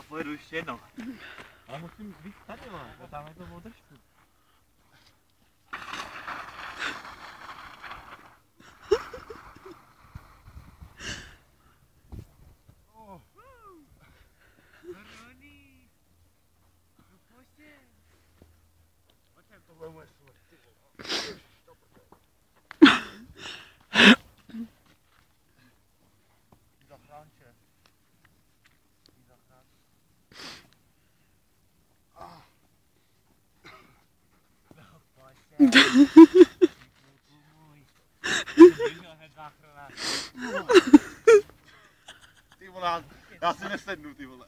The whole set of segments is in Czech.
pojedu ještě jednou. Ale musím být tady, jo, tam je to o držku. Tohle je moje smrt. Zachránče. Ty vole, já si nesednu, ty vole.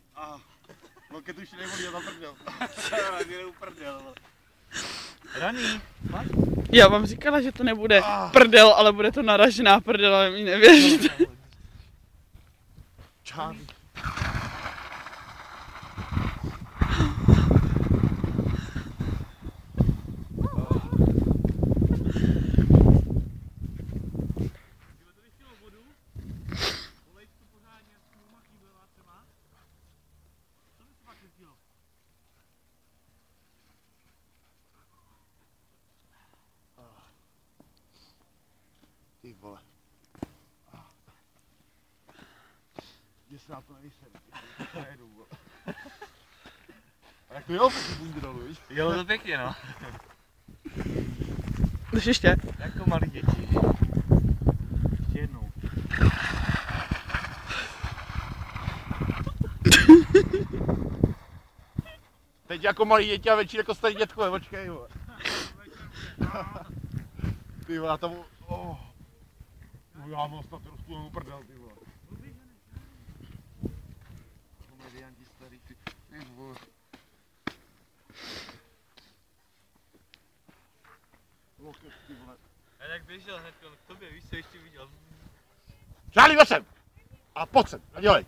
No keď už nevolí, já zaprdel. Já uprdel, vole. Raný, máš? Já vám říkala, že to nebude prdel, ale bude to naražená prdel, ale mi nevěříte. Čáry. Ty vole. Kde se na to nejsem, ty nejedu, vole. A jak to jel po tím bundrolu, víš? Jelo to pěkně, no. Jdeš ještě? Jako malí děti. Ještě jednou. Teď jako malý děti a večer jako starý dětkové, počkej, vole. Ty vole, já tam... Já mám snad rozpůlenou prdel, ty vole. Komedianti starý, ty vole. Loket, ty vole. A jak běžel hned k tobě, víš co ještě viděl? Žádný sem! A pojď sem, a dělej.